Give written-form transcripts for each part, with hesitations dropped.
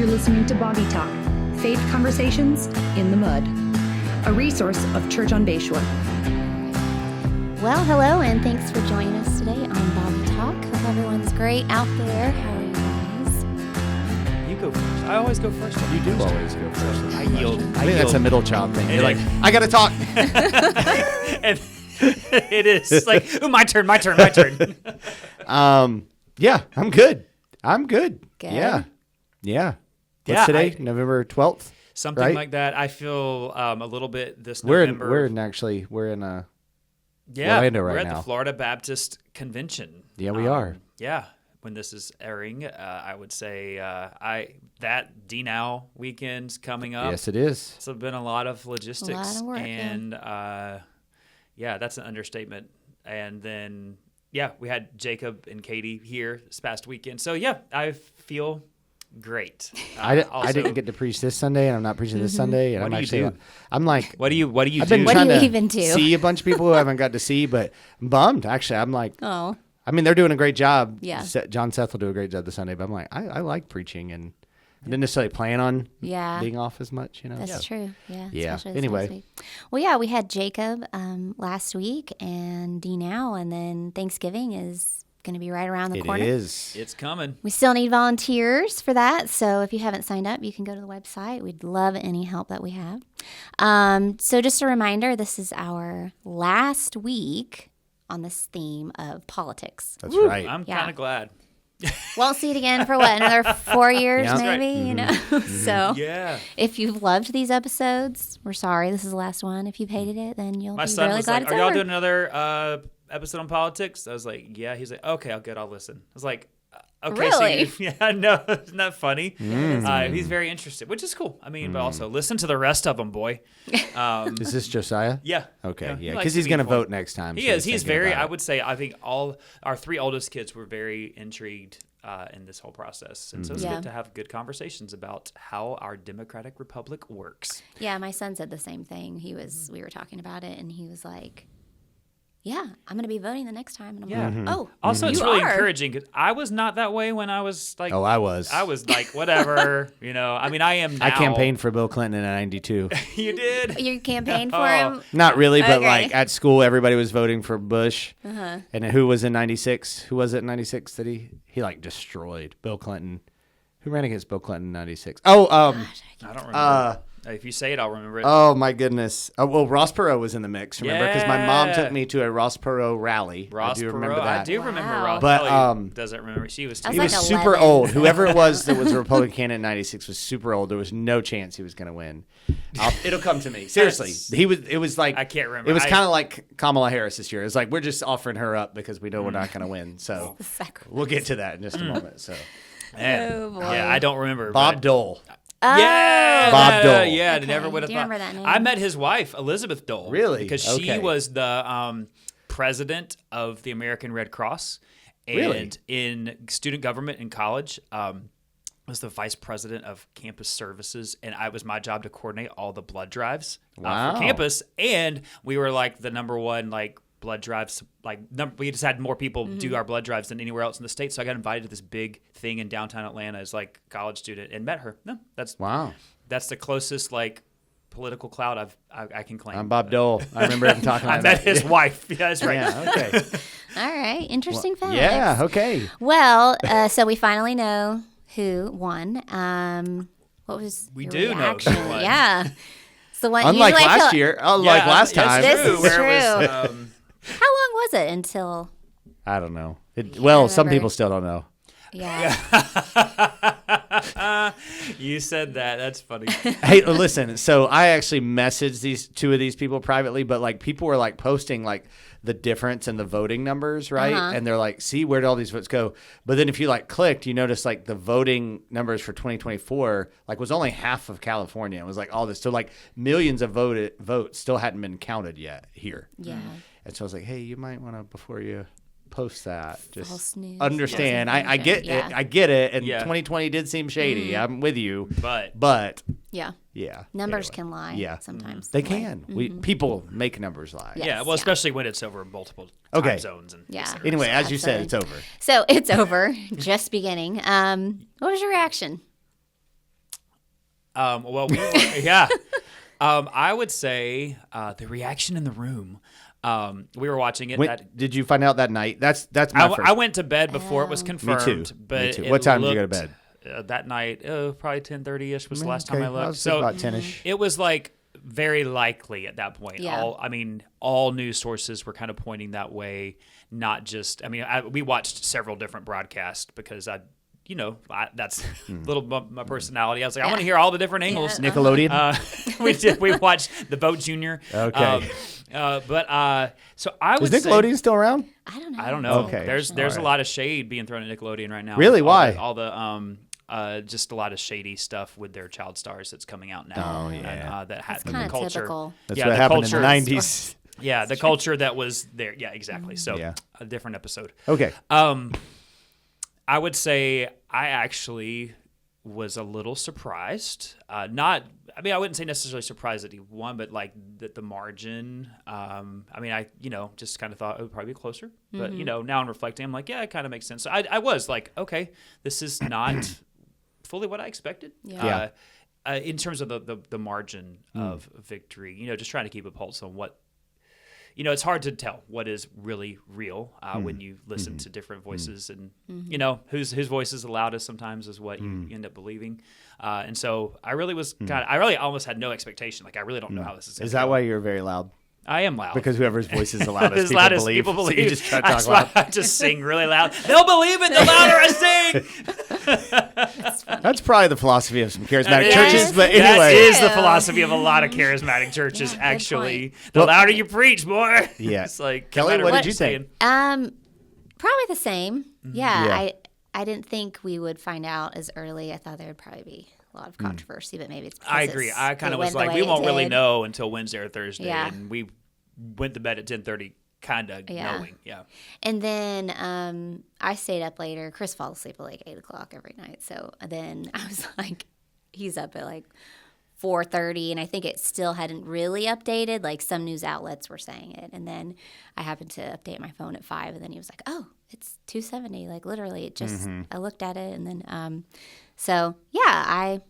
You're listening to Boggy Talk, Faith Conversations in the Mud, a resource of Church on Bayshore. Well, hello, and thanks for joining us today on Boggy Talk. Hope everyone's great out there. How are you guys? You go first. I always go first. You do always go first. I yield. I think that's a middle child thing. You're like, I gotta talk. And it is. It's like, ooh, my turn. Yeah, I'm good. Good. Good. Yeah. What's today? November 12th? Something right? like that. I feel a little bit this We're November. We're in Orlando right now. We're at the Florida Baptist Convention. Yeah, we are. Yeah. When this is airing, I would say that D-Now weekend's coming up. Yes, it is. It's been a lot of logistics. A lot of work, and that's an understatement. And then we had Jacob and Katie here this past weekend. So I feel great. I didn't get to preach this Sunday, and I'm not preaching this Sunday. And What I'm do you actually, do? I'm like, What do you I've do? been What do trying you to even do? see a bunch of people who I haven't got to see, but I'm bummed. Actually, I'm like, Oh, I mean, they're doing a great job. Yeah. John Seth will do a great job this Sunday, but I'm like, I like preaching, and I didn't necessarily plan on being off as much, you know. that's true. Yeah. Yeah. especially this Anyway. last week. Well, we had Jacob last week and D-Now, and then Thanksgiving is going to be right around the corner. It is. It's coming. We still need volunteers for that, so if you haven't signed up, you can go to the website. We'd love any help that we have. So just a reminder, this is our last week on this theme of politics. That's right. I'm kind of glad. Won't see it again for another 4 years Yeah. That's right. maybe, you know? So Yeah. if you've loved these episodes, we're sorry this is the last one. If you've hated it, then you'll My be son really was glad like, it's "Are y'all over. doing another episode on politics?" I was like, "Yeah." He's like, "Okay, good. I'll listen." I was like, "Okay." Really? So yeah, no, isn't that funny? He's very interested, which is cool. I mean, but also listen to the rest of them, boy. Is this Josiah? Yeah. Okay, he yeah, likes because to he's be going to informed. vote next time. He so is. He's thinking very. about I it. would say. I think all our 3 oldest kids were very intrigued in this whole process, and so it's Yeah. good to have good conversations about how our democratic republic works. Yeah, my son said the same thing. We were talking about it, and he was like, "Yeah, I'm going to be voting the next time." And I'm Yeah. like, "Oh, Also, it's you really are?" encouraging because I was not that way when I was like. Oh, I was. I was like, whatever, you know. I mean, I am now. I campaigned for Bill Clinton in '92. You did? You campaigned for Oh. him? Not really, but Okay. like at school, everybody was voting for Bush. And who was in '96? Who was it in '96 that he like destroyed? Bill Clinton. Who ran against Bill Clinton in '96? Oh, I don't remember. If you say it, I'll remember it. oh my goodness. Oh, well, Ross Perot was in the mix. Remember, because my mom Yeah. took me to a Ross Perot rally. Ross I do Perot. remember that. I do remember Wow. Ross. But, Kelly doesn't remember. She was too. I He was was like super 11. old. Whoever it was that was a Republican candidate in '96 was super old. There was no chance he was going to win. It'll come to me. Seriously, It was like I can't remember. It was kind of like Kamala Harris this year. It's like we're just offering her up because we know we're not going to win. So Sacrifice. we'll get to that in just a moment. So Man. Oh, boy. Yeah, I don't remember. Bob but- Dole. Yeah, Bob Dole. Yeah, Okay. never would have Do you thought. remember that name? I met his wife, Elizabeth Dole. Really? Because she Okay. was the president of the American Red Cross, and Really? in student government in college. Was the vice president of campus services, and it was my job to coordinate all the blood drives Wow. for campus. And we were like the number one blood drives. We just had more people do our blood drives than anywhere else in the state. So I got invited to this big thing in downtown Atlanta as like a college student and met her. No, that's Wow. that's the closest political clout I can claim. I'm Bob Dole. I remember him talking I about met that. his wife. Yeah, that's right. Yeah. Okay. All right, interesting fact. Yeah. Okay. Well, so we finally know who won. What was We your do know who reaction? won. Yeah. So what? Unlike usually I last feel- year. Unlike last yeah, time. it's This true, is where it was, How long was it until? I don't know. Well, some remember. people still don't know. Yeah. you said that. That's funny. Hey, listen. So I actually messaged two of these people privately, but like people were like posting like the difference in the voting numbers, right? And they're like, "See, where did all these votes go?" But then if you like clicked, you notice like the voting numbers for 2024 like was only half of California. It was like all this, so like millions of votes still hadn't been counted yet here. Yeah. And so I was like, "Hey, you might want to before you." Post that. False Just news, understand. false I get information. it. I get it. And Yeah. 2020 did seem shady. I'm with you. But Yeah. Yeah. Numbers Anyway. can lie. Yeah. Sometimes They can. People make numbers lie. Yeah. yeah, Yes, well, especially when it's over multiple Okay. time zones and Yeah. Anyway, as you said, Absolutely. it's over. So it's over. Just beginning. What was your reaction? Well, yeah. I would say the reaction in the room. We were watching it. Did you find out that night? That's my first. I went to bed before it was confirmed. Me too. But Me too. What time did you go to bed? That night, probably 10:30ish was the last time I looked. So about 10ish. It was like very likely at that point. Yeah. All news sources were kind of pointing that way. Not just. We watched several different broadcasts because that's a little my personality. I was like, I want to hear all the different angles. Yeah. Nickelodeon. We did. We watched The Vote Junior. Okay. So I would Is Nickelodeon still around? I don't know. Okay. There's All right. a lot of shade being thrown at Nickelodeon right now. Really? Why? All the just a lot of shady stuff with their child stars that's coming out now. Oh, yeah. And, that had It's kind the of culture. typical. That's Yeah, what the happened culture- in the 90s. Yeah, the culture that was there. Yeah, exactly. So Yeah. a different episode. Okay. I would say I actually was a little surprised. I wouldn't say necessarily surprised that he won, but like the margin. I just kind of thought it would probably be closer. But now I'm reflecting, I'm like, yeah, it kind of makes sense. So I was like, okay, this is not fully what I expected. Yeah. In terms of the margin of victory, just trying to keep a pulse on what. It's hard to tell what is really real when you listen to different voices, and whose voice is the loudest sometimes is what you end up believing. And so I really was I really almost had no expectation. Like I really don't know how this is. Is that why you're very loud? I am loud? Because whoever's voice is the loudest, As loud as people So believe. you just try to That's talk loud. why I just sing really loud. They'll believe it the louder I sing. That's probably the philosophy of some charismatic It churches. is. But That anyway, is the philosophy of a lot of charismatic churches. Yeah, good actually, point. the Well- louder you preach, boy. Yeah. It's like Kelly, no matter what did you're you think? saying. Probably the same. Yeah. Yeah. I didn't think we would find out as early. I thought there would probably be a lot of controversy, but maybe it's because I agree. I kind it of was went the like, way we won't it really did. know until Wednesday or Thursday, Yeah. and we went to bed at 10:30, kind of Yeah. knowing. Yeah. And then I stayed up later. Chris falls asleep at like 8 o'clock every night. So then I was like, he's up at like 4:30, and I think it still hadn't really updated. Like some news outlets were saying it, and then I happened to update my phone at 5, and then he was like, "Oh, it's 270." Like literally, it just I looked at it, and then so yeah, I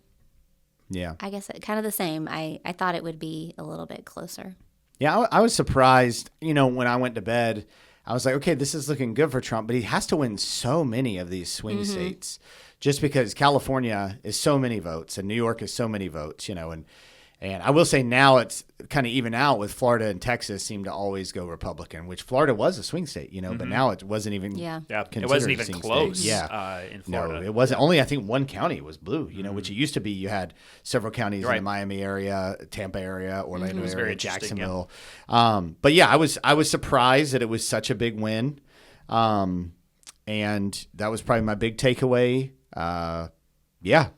guess kind of the same. I thought it would be a little bit closer. Yeah, I was surprised. When I went to bed, I was like, okay, this is looking good for Trump, but he has to win so many of these swing states just because California is so many votes and New York is so many votes, and I will say now it's kind of even out with Florida and Texas seem to always go Republican, which Florida was a swing state, but now it wasn't even Yeah, considered it wasn't a even swing close. state. Yeah. In Florida. No, it wasn't. Only I think one county was blue, which it used to be. You had several counties in Right. the Miami area, Tampa area, Orlando was area, very interesting, yeah. Jacksonville. But yeah, I was surprised that it was such a big win, and that was probably my big takeaway. Yeah,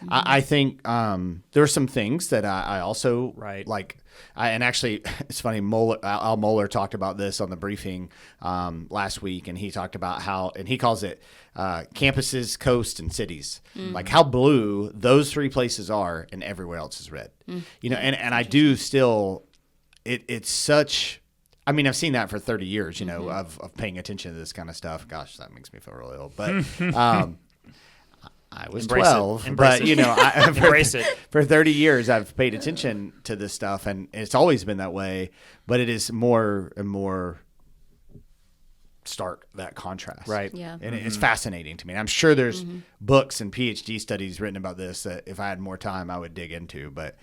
I think there are some things that I also Right. like. And actually, it's funny. Al Mohler talked about this on the briefing last week, and he talked about how, and he calls it campuses, coast, and cities. Like how blue those three places are, and everywhere else is red. And I do still. It's such. I mean, I've seen that for 30 years. Of paying attention to this kind of stuff. Gosh, that makes me feel really old. But. I was Embrace it. 12, Embrace but it. Embrace it. For 30 years, I've paid attention to this stuff, and it's always been that way. But it is more and more stark, that contrast, Right. Yeah. And it's fascinating to me. I'm sure there's books and PhD studies written about this that if I had more time, I would dig into. But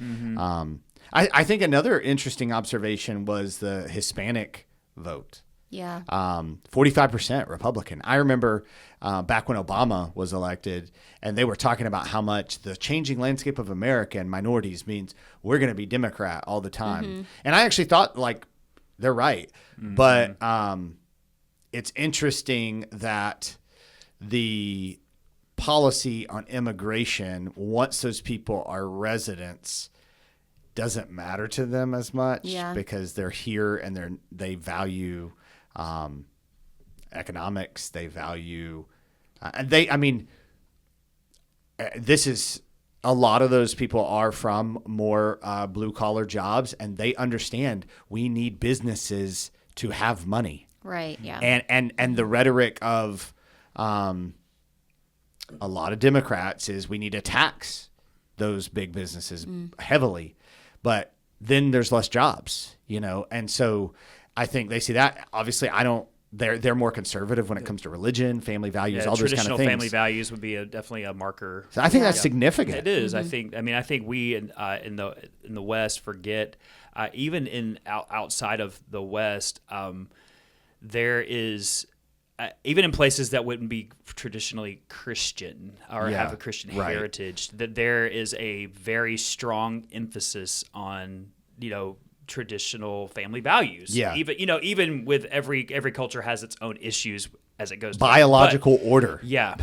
I think another interesting observation was the Hispanic vote. Yeah. 45% Republican. I remember back when Obama was elected, and they were talking about how much the changing landscape of America and minorities means we're going to be Democrat all the time. And I actually thought, like, they're right. But it's interesting that the policy on immigration, once those people are residents, doesn't matter to them as much because they're here and they value economics. They value this is a lot of those people are from more blue collar jobs, and they understand we need businesses to have money. Right. Yeah. And the rhetoric of a lot of Democrats is we need to tax those big businesses heavily, but then there's less jobs, and so I think they see that. Obviously, they're more conservative when it comes to religion, family values, all those kind of traditional things. family values would be definitely a marker. So I think that's significant. It is. I think we in the West forget, even outside of the West, there is. Even in places that wouldn't be traditionally Christian or have a Christian heritage, that there is a very strong emphasis on, traditional family values. Yeah. Even with every culture has its own issues as it goes. Biological order. Yeah.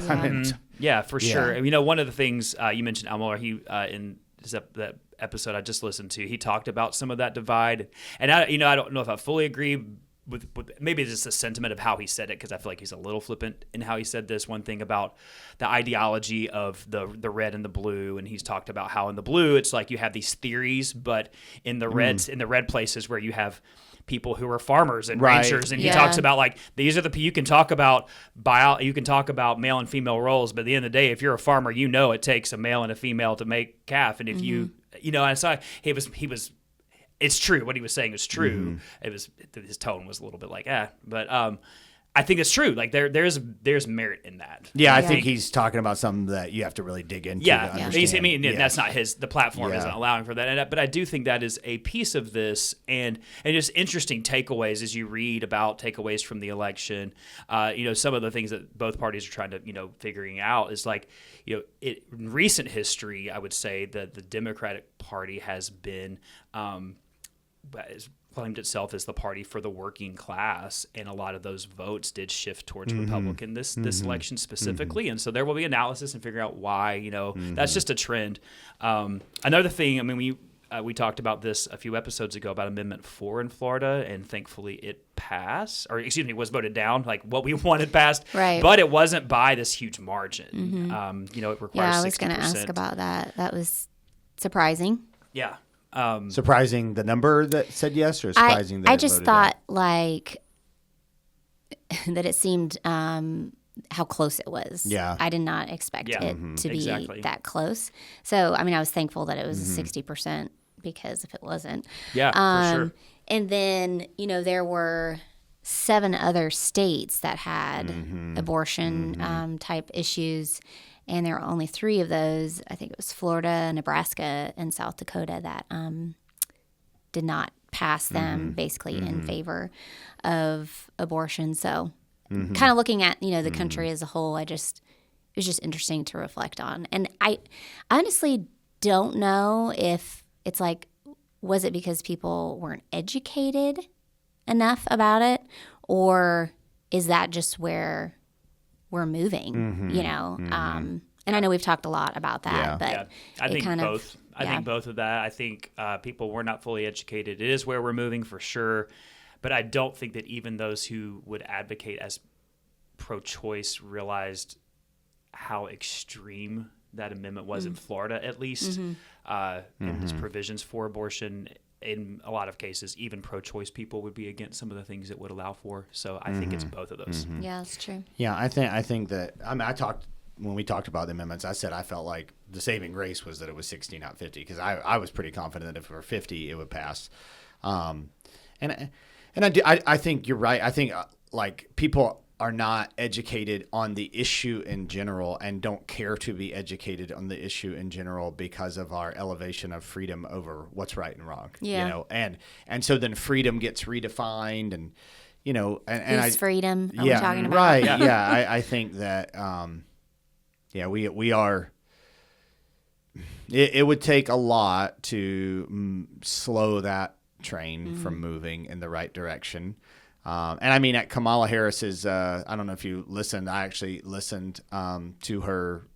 Yeah, for sure. One of the things you mentioned, Al Mohler, he in that episode I just listened to, he talked about some of that divide. And I don't know if I fully agree with maybe it's just a sentiment of how he said it, because I feel like he's a little flippant in how he said this. One thing about the ideology of the red and the blue, and he's talked about how in the blue it's like you have these theories, but in the red places where you have people who are farmers and ranchers, and he talks about like these are the you can talk about male and female roles, but at the end of the day, if you're a farmer, it takes a male and a female to make calf, and if and so he was. It's true. What he was saying is true. It was his tone was a little bit like but I think it's true. Like there's merit in that. Yeah, I think he's talking about something that you have to really dig into. Yeah, to understand. That's not the platform isn't allowing for that. But I do think that is a piece of this, and just interesting takeaways as you read about takeaways from the election. Some of the things that both parties are trying to figuring out is like in recent history, I would say that the Democratic Party has been. Claimed itself as the party for the working class, and a lot of those votes did shift towards Republican this election specifically, and so there will be analysis and figure out why. That's just a trend. Another thing, we talked about this a few episodes ago about Amendment 4 in Florida, and thankfully it passed, was voted down, like what we wanted passed, right? But it wasn't by this huge margin. It requires 60%. Yeah, I was going to ask about that. That was surprising. Yeah. Surprising the number that said yes, or surprising that I it just voted thought down? like that it seemed how close it was. Yeah. I did not expect it to be that close. So I was thankful that it was 60%, because if it wasn't, for sure. And then there were 7 other states that had abortion type issues. And there were only 3 of those. I think it was Florida, Nebraska, and South Dakota that did not pass them basically in favor of abortion. So kind of looking at, the country as a whole, it was just interesting to reflect on. And I honestly don't know if it's like, was it because people weren't educated enough about it, or is that just where we're moving, and I know we've talked a lot about that, but I think both. I think both of that. I think people were not fully educated. It is where we're moving for sure, but I don't think that even those who would advocate as pro-choice realized how extreme that amendment was in Florida, at least, and its provisions for abortion. In a lot of cases, even pro-choice people would be against some of the things it would allow for. So I think it's both of those. Yeah, that's true. Yeah, I think that when we talked about the amendments, I said I felt like the saving grace was that it was 60, not 50, because I was pretty confident that if it were 50, it would pass. And I think you're right. I think like people are not educated on the issue in general, and don't care to be educated on the issue in general because of our elevation of freedom over what's right and wrong. Yeah. And so then freedom gets redefined, and whose freedom are we talking about? Right. Yeah. I think that we are. It would take a lot to slow that train from moving in the right direction. And at Kamala Harris's, I don't know if you listened. I actually listened to her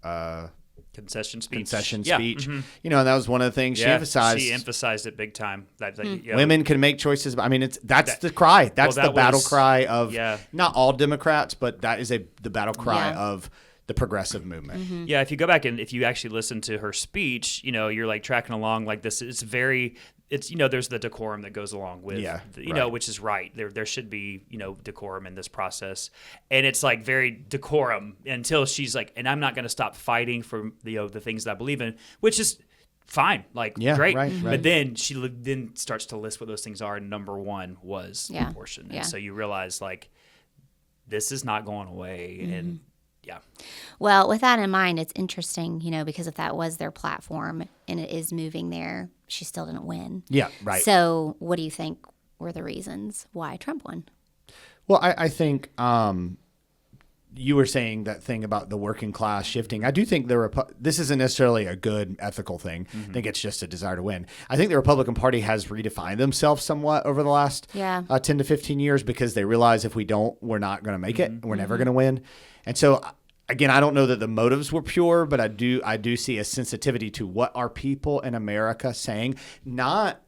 concession speech. And that was one of the things she emphasized. She emphasized it big time. That women can make choices. That's the cry. That's the battle cry of not all Democrats, but that is the battle cry of the progressive movement. Yeah, if you go back and if you actually listen to her speech, you're like tracking along like this. It's very. It's there's the decorum that goes along with which is right. There should be decorum in this process, and it's like very decorum until she's like, and I'm not going to stop fighting for the things that I believe in, which is fine, like Yeah, great. right. But then she then starts to list what those things are. And number one was abortion. And so you realize like this is not going away. And Well, with that in mind, it's interesting, because if that was their platform and it is moving there, she still didn't win. Yeah, right. So what do you think were the reasons why Trump won? Well, I think you were saying that thing about the working class shifting. I do think this isn't necessarily a good ethical thing. I think it's just a desire to win. I think the Republican Party has redefined themselves somewhat over the last 10 to 15 years because they realize if we don't, we're not going to make it. We're never going to win. And so, again, I don't know that the motives were pure, but I do see a sensitivity to what are people in America saying, not,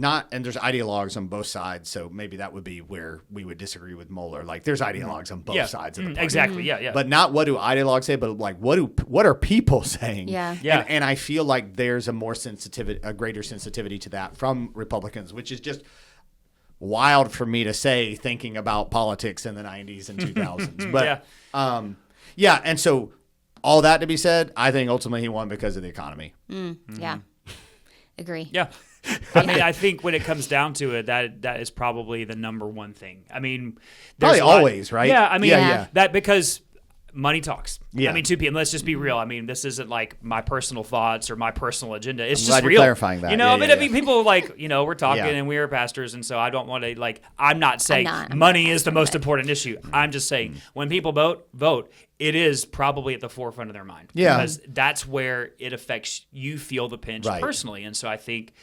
and there's ideologues on both sides, so maybe that would be where we would disagree with Mueller. Like, there's ideologues on both sides of the party. Exactly, yeah. But not what do ideologues say, but like what are people saying? Yeah. And I feel like there's a greater sensitivity to that from Republicans, which is just wild for me to say, thinking about politics in the 90s and 2000s. But and so all that to be said, I think ultimately he won because of the economy. Yeah. Agree. Yeah. I mean, I think when it comes down to it, that is probably the number one thing. I mean, probably always, right? Yeah, I mean, Yeah. that because money talks. Yeah. I mean, 2 p.m. Let's just be real. I mean, this isn't like my personal thoughts or my personal agenda. It's I'm just glad you're real. clarifying that. I mean, people like, we're talking Yeah. and we're pastors, and so I don't want to like. I'm not saying I'm money not is the most important issue. I'm just saying when people vote. It is probably at the forefront of their mind. Yeah. Because that's where it affects you. Feel the pinch Right. personally, and so I think.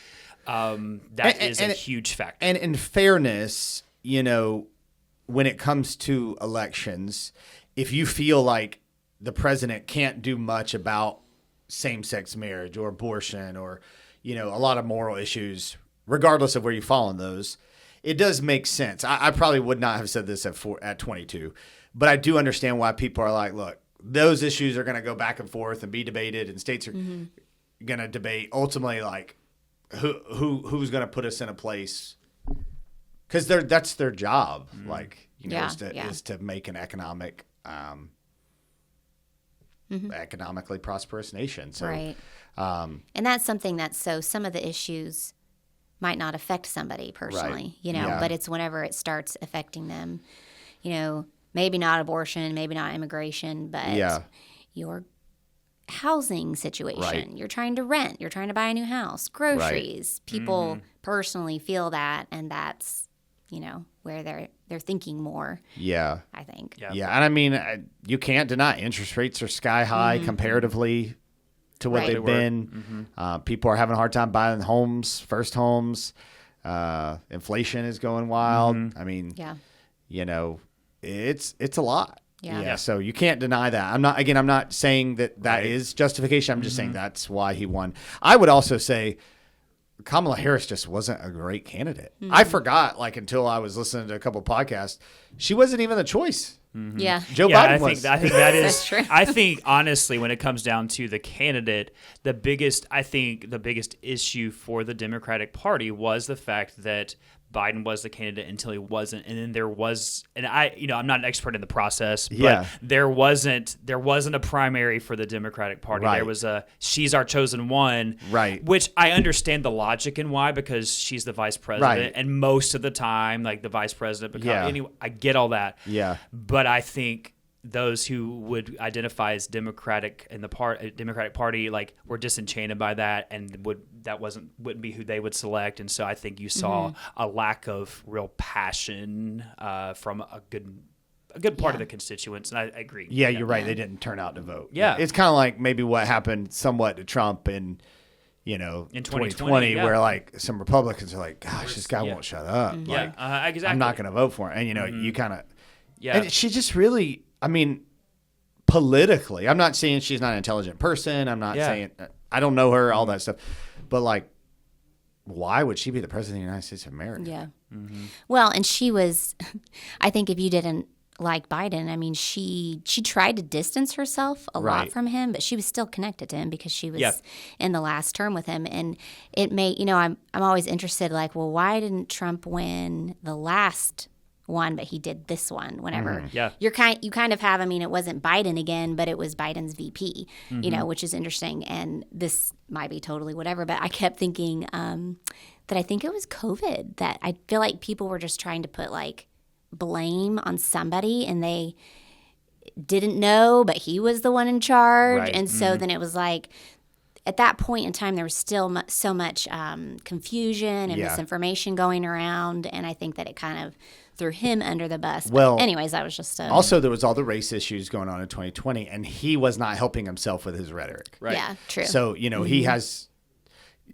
That is a huge factor. And in fairness, when it comes to elections, if you feel like the president can't do much about same-sex marriage or abortion or, a lot of moral issues, regardless of where you fall in those, it does make sense. I probably would not have said this at 22, but I do understand why people are like, look, those issues are going to go back and forth and be debated, and states are going to debate ultimately, like, who's going to put us in a place, because that's their job, like is to make an economically prosperous nation. So, right. And that's something some of the issues might not affect somebody personally, but it's whenever it starts affecting them, maybe not abortion, maybe not immigration, but your housing situation. Right. You're trying to rent. You're trying to buy a new house. Groceries. Right. People personally feel that, and that's where they're thinking more. Yeah, I think. Yeah, and I mean, you can't deny interest rates are sky high comparatively to what they've been. People are having a hard time buying homes, first homes. Inflation is going wild. I mean, it's a lot. Yeah, so you can't deny that. I'm not saying that is justification. I'm just saying that's why he won. I would also say Kamala Harris just wasn't a great candidate. I forgot, until I was listening to a couple of podcasts, she wasn't even the choice. Yeah, Joe Biden was. I think that is That's true. I think honestly, when it comes down to the candidate, the biggest issue for the Democratic Party was the fact that Biden was the candidate until he wasn't, and then there was, and I'm not an expert in the process, but there wasn't a primary for the Democratic Party. Right. There was she's our chosen one, right? Which I understand the logic and why, because she's the vice president, and most of the time, like the vice president, anyway, I get all that, but I think those who would identify as Democratic in the Democratic Party, like, were disenchanted by that, and wouldn't be who they would select. And so I think you saw a lack of real passion from a good part of the constituents, and I agree. Yeah, you're right. They didn't turn out to vote. Yeah, it's kind of like maybe what happened somewhat to Trump in 2020, where like some Republicans are like, "Gosh, this guy won't shut up." Exactly. I'm not going to vote for him. And you kind of, and she just really. I mean, politically, I'm not saying she's not an intelligent person. I'm not saying I don't know her, all that stuff. But, like, why would she be the president of the United States of America? Yeah. Well, and she was, I think if you didn't like Biden, I mean, she tried to distance herself a lot from him, but she was still connected to him because she was in the last term with him. And it may, I'm always interested, like, well, why didn't Trump win the last won, but he did this one. Whenever Yeah. you kind of have. I mean, it wasn't Biden again, but it was Biden's VP. You know, which is interesting. And this might be totally whatever, but I kept thinking that I think it was COVID. That I feel like people were just trying to put like blame on somebody, and they didn't know, but he was the one in charge. Right. And so then it was like, at that point in time, there was still so much confusion and misinformation going around, and I think that it kind of threw him under the bus. Well, but anyways, that was just also there was all the race issues going on in 2020, and he was not helping himself with his rhetoric. Right. Yeah, true. So he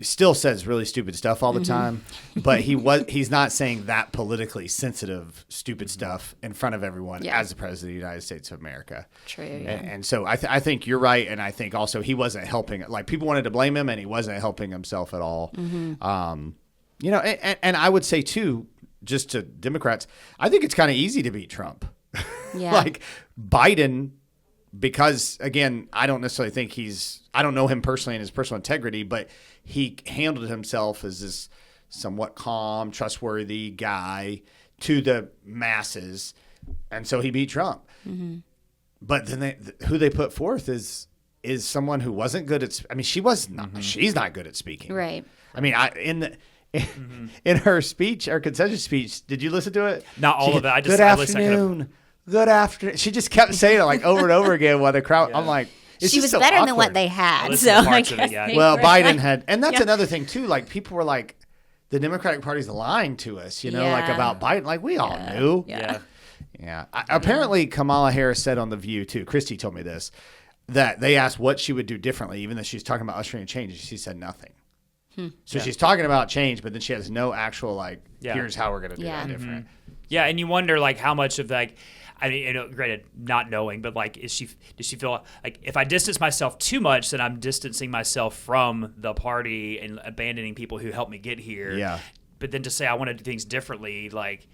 still says really stupid stuff all the time, but he's not saying that politically sensitive stupid stuff in front of everyone as the president of the United States of America. True. And so I think you're right, and I think also he wasn't helping. Like, people wanted to blame him, and he wasn't helping himself at all. You know, and I would say too, just to Democrats, I think it's kind of easy to beat Trump. Yeah. Like Biden, because again, I don't necessarily think I don't know him personally and his personal integrity, but he handled himself as this somewhat calm, trustworthy guy to the masses, and so he beat Trump. But then who they put forth is someone who wasn't good at. I mean, she's not good at speaking. Right. I mean, in her speech, her concession speech, did you listen to it? Not all of it. I just Good I listened. afternoon. Good afternoon. She just kept saying it like over and over again while the crowd. I'm like, it's She just was so better than awkward. what they had. listened So to I parts of it, guess yeah. they Well, were Biden like- had, and that's another thing too. Like, people were like, the Democratic Party's lying to us, like Yeah. about Biden. Like, we all knew. Yeah. Yeah. Apparently, Kamala Harris said on The View too. Christy told me this, that they asked what she would do differently, even though she's talking about ushering change. She said nothing. So she's talking about change, but then she has no actual here's how we're going to do that different. Yeah, and you wonder like how much of like, I mean, granted, not knowing, but like, does she feel like if I distance myself too much, then I'm distancing myself from the party and abandoning people who helped me get here? Yeah. But then to say I want to do things differently, like,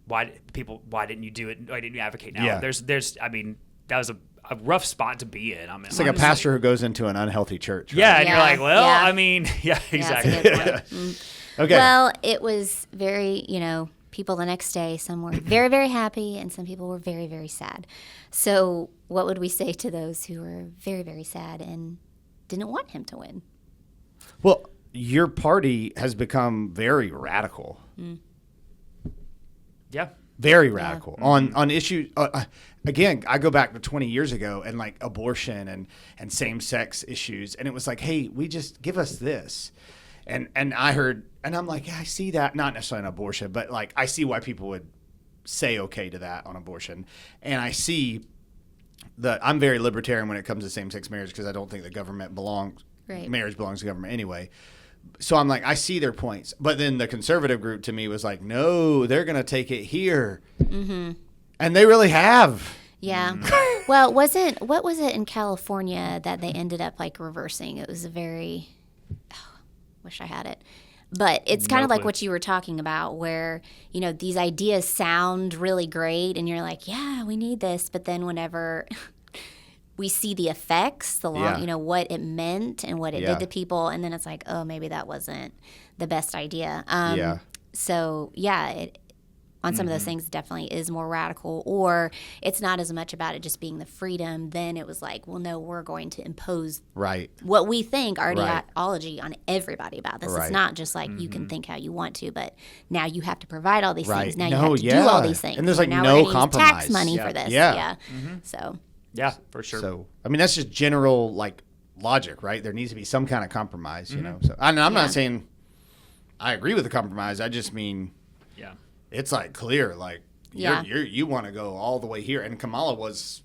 why didn't you do it? Why didn't you advocate now? Yeah. There's, I mean, that was a rough spot to be in. I mean, It's like a pastor who goes into an unhealthy church. Right? Yeah, and you're Yeah, like, well, yeah. I mean, yeah, that's a exactly. good point. Okay. Well, it was very, people the next day, some were very, very happy, and some people were very, very sad. So what would we say to those who were very, very sad and didn't want him to win? Well, your party has become very radical. Yeah. Very radical on issues. Again, I go back to 20 years ago and like abortion and same-sex issues. And it was like, hey, we just give us this. And I heard, and I'm like, yeah, I see that. Not necessarily on abortion, but like I see why people would say okay to that on abortion. And I see that I'm very libertarian when it comes to same-sex marriage because I don't think the government marriage belongs to government anyway. So I'm like, I see their points. But then the conservative group to me was like, no, they're going to take it here. And they really have. Yeah. Well, what was it in California that they ended up like reversing? It was a very, wish I had it. But it's kind of like what you were talking about where, these ideas sound really great and you're like, yeah, we need this. But then whenever we see the effects, what it meant and what it did to people. And then it's like, oh, maybe that wasn't the best idea. So, on some of those things, it definitely is more radical. Or it's not as much about it just being the freedom. Then it was like, well, no, we're going to impose what we think, our ideology on everybody about this. It's not just like you can think how you want to, but now you have to provide all these things. Now you have to do all these things. And there's like now no we're gonna use compromise. tax money for this. Yeah. So. Yeah, for sure. So, I mean, that's just general like logic, right? There needs to be some kind of compromise, So, I'm not saying I agree with the compromise. I just mean, it's like clear, like you want to go all the way here. And Kamala was,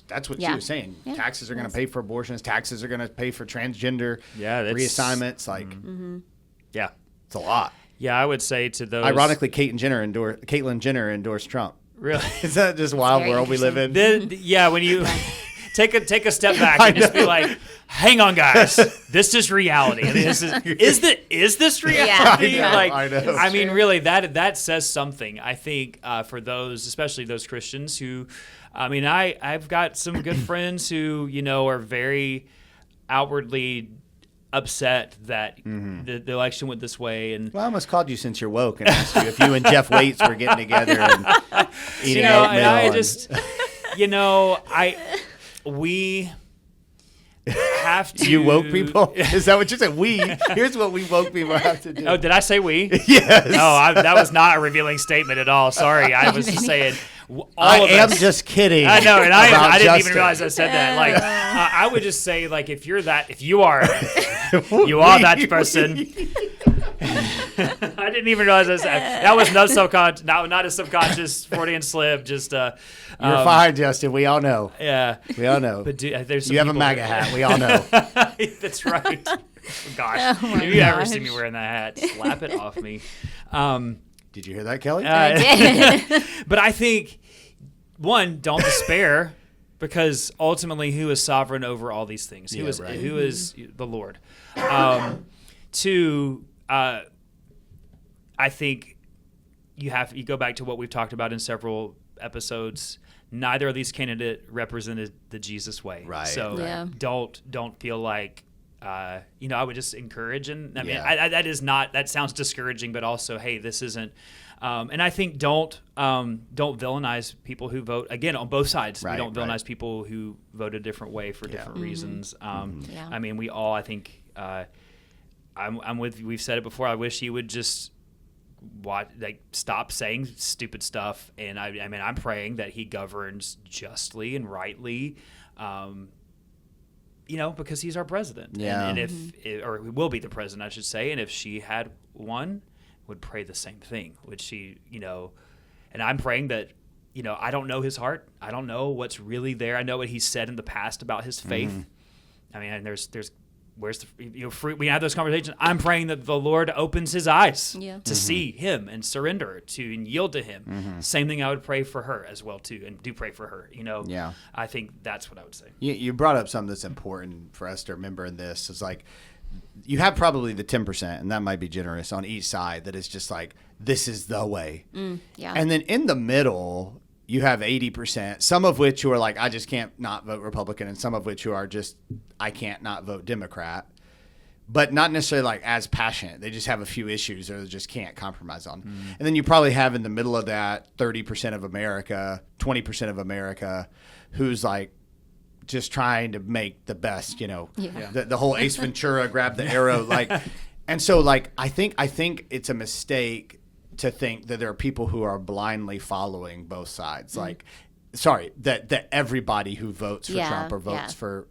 that's what she was saying. Yeah. Taxes are going to pay for abortions. Taxes are going to pay for transgender reassignments. Like, it's a lot. Yeah, I would say to those. Ironically, Caitlyn Jenner endorsed Trump. Really? Is that just wild very world we live in? When you take a step back and just be like, hang on, guys, this is reality. I mean, is this reality? I know. I mean, really, that says something. I think for those, especially those Christians who, I mean, I've got some good friends who are very outwardly upset that the election went this way. And Well, I almost called you since you're woke and asked you if you and Jeff Waits were getting together and eating oatmeal. and I and- just, we have to. You woke people? Is that what you said? Here's what we woke people have to do. Oh, did I say we? Yes. That was not a revealing statement at all. Sorry, I was just saying. I am us. just kidding. I know, and I didn't even Justin. realize I said that. Like, I would just say, like, if you are that person. I didn't even realize that was not a subconscious Freudian slip. Just You're fine, Justin. We all know. yeah. We all know. But there's some You have a people- MAGA hat. We all know. That's right. Gosh, Oh my if you ever gosh. see me wearing that hat, slap it off me. Did you hear that, Kelly? I did. But I think, one, don't despair, because ultimately, who is sovereign over all these things? Who Yeah, is right. who is the Lord? Two, I think you go back to what we've talked about in several episodes. Neither of these candidates represented the Jesus way. Right. So Yeah. don't feel like. I would just encourage, and I mean, Yeah. that sounds discouraging, but also, hey, this isn't. And I think don't villainize people who vote again on both sides. Right, We don't villainize right. people who vote a different way for different reasons. Yeah. I mean, we all. I think I'm with. We've said it before. I wish he would just stop saying stupid stuff. And I mean, I'm praying that he governs justly and rightly. Because he's our president. Yeah. And or he will be the president, I should say. And if she had won, would pray the same thing. Would she, and I'm praying that, I don't know his heart. I don't know what's really there. I know what he's said in the past about his faith. I mean, and there's where's the fruit? We have those conversations. I'm praying that the Lord opens his eyes to see him and surrender and yield to him. Same thing I would pray for her as well too, and do pray for her. Yeah. I think that's what I would say. You brought up something that's important for us to remember in this. It's like you have probably the 10%, and that might be generous, on each side that is just like, this is the way. Yeah. And then in the middle, you have 80%, some of which who are like, I just can't not vote Republican, and some of which who are just, I can't not vote Democrat, but not necessarily like as passionate. They just have a few issues or they just can't compromise on. And then you probably have in the middle of that 30% of America, 20% of America who's like just trying to make the best, the whole Ace Ventura, grab the arrow. Like, and so like, I think it's a mistake to think that there are people who are blindly following both sides. Like, sorry, that everybody who votes for Trump or votes for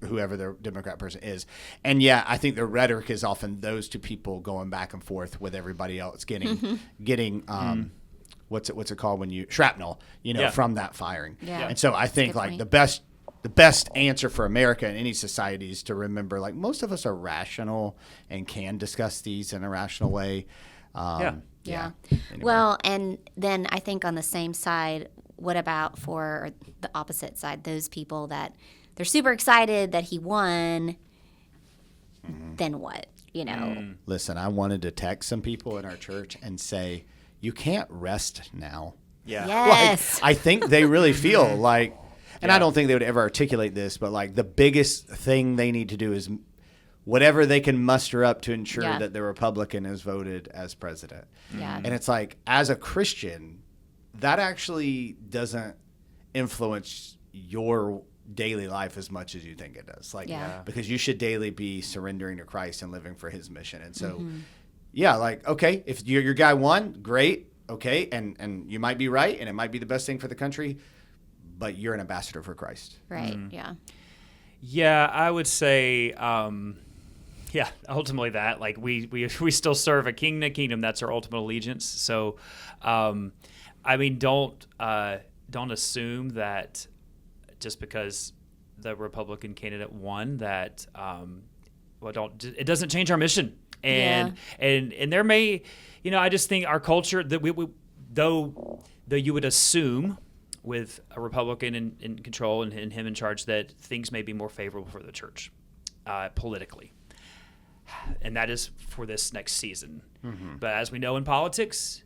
whoever the Democrat person is. And I think the rhetoric is often those two people going back and forth with everybody else getting what's it called when you shrapnel, from that firing. Yeah. And so I think Good like point. the best answer for America and any society is to remember like most of us are rational and can discuss these in a rational way. Yeah. Anyway. Well, and then I think on the same side, what about for the opposite side, those people that they're super excited that he won, then what? Listen, I wanted to text some people in our church and say, you can't rest now. Yeah. Yes. Like, I think they really feel like, and I don't think they would ever articulate this, but like the biggest thing they need to do is whatever they can muster up to ensure that the Republican is voted as president. Yeah. And it's like, as a Christian, that actually doesn't influence your daily life as much as you think it does. Like, because you should daily be surrendering to Christ and living for his mission. And so, like, okay, if your guy won, great. Okay. And you might be right. And it might be the best thing for the country, but you're an ambassador for Christ. Right. Yeah. Yeah, I would say, ultimately that. Like we still serve a king and a kingdom. That's our ultimate allegiance. So, I mean, don't assume that just because the Republican candidate won that, it doesn't change our mission. And there may, I just think our culture that we though you would assume with a Republican in control and him in charge that things may be more favorable for the church politically. And that is for this next season. But as we know in politics,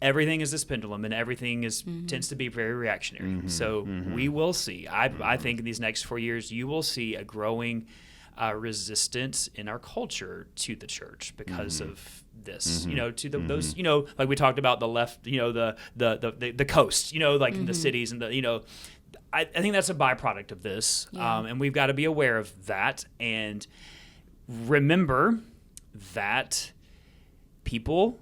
everything is this pendulum and everything tends to be very reactionary. So we will see. I think in these next 4 years, you will see a growing resistance in our culture to the church because of this, to those, like we talked about the left, the coast, like in the cities and I think that's a byproduct of this. And we've got to be aware of that and remember that people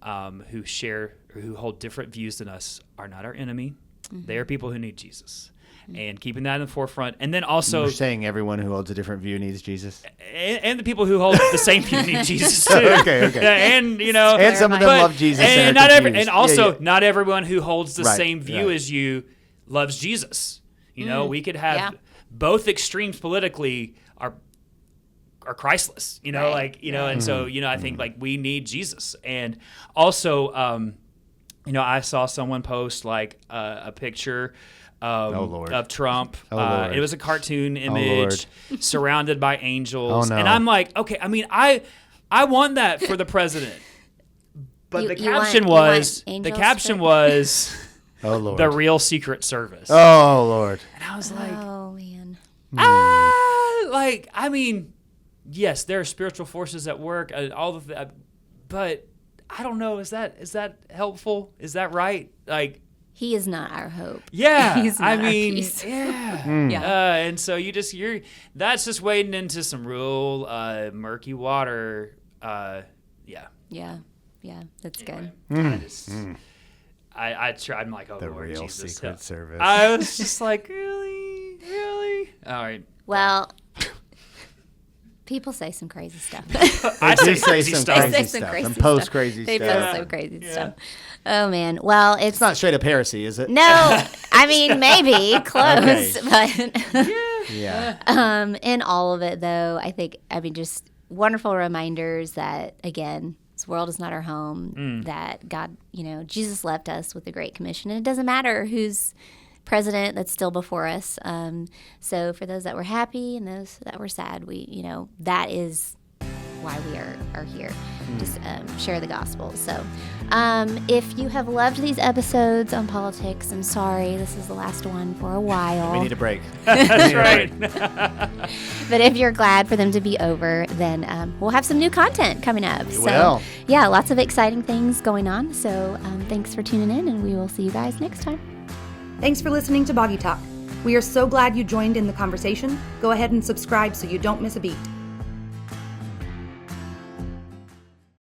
who hold different views than us are not our enemy. They are people who need Jesus. And keeping that in the forefront. And then also... You're saying everyone who holds a different view needs Jesus? And the people who hold the same view need Jesus too. Okay. And, And some of them love Jesus and not everyone who holds the Right, same view right. as you loves Jesus. We could have both extremes politically are Christless, and so, I think like we need Jesus. And also, I saw someone post like a picture of Trump. It was a cartoon image surrounded by angels. Oh, no. And I'm like, okay, I mean, I want that for the president. But the caption was Oh, Lord. the real Secret Service. Oh, Lord. And I was like, Oh, man. I mean, yes, there are spiritual forces at work, but I don't know. Is that helpful? Is that right? Like, He is not our hope. yeah, He's not I our mean, peace. yeah, Yeah. and so that's just wading into some real murky water. Yeah, that's good. I'm like, oh The Lord real Jesus, Secret Service. I was just like, really? All right. Well, people say some crazy stuff. I do say crazy some stuff. They say crazy some stuff crazy and stuff. post crazy They stuff. post some crazy stuff. Oh, man. Well, It's not straight up heresy, is it? No, I mean, maybe close, Okay. but Yeah. in all of it, though, just wonderful reminders that, again, this world is not our home, that God, Jesus left us with the Great Commission, and it doesn't matter who's president that's still before us. So for those that were happy and those that were sad, that is why we are here. Just share the gospel. So if you have loved these episodes on politics, I'm sorry, this is the last one for a while. We need a break. That's right. But if you're glad for them to be over, then we'll have some new content coming up. We will. Yeah, lots of exciting things going on. So thanks for tuning in, and we will see you guys next time. Thanks for listening to Boggy Talk. We are so glad you joined in the conversation. Go ahead and subscribe so you don't miss a beat.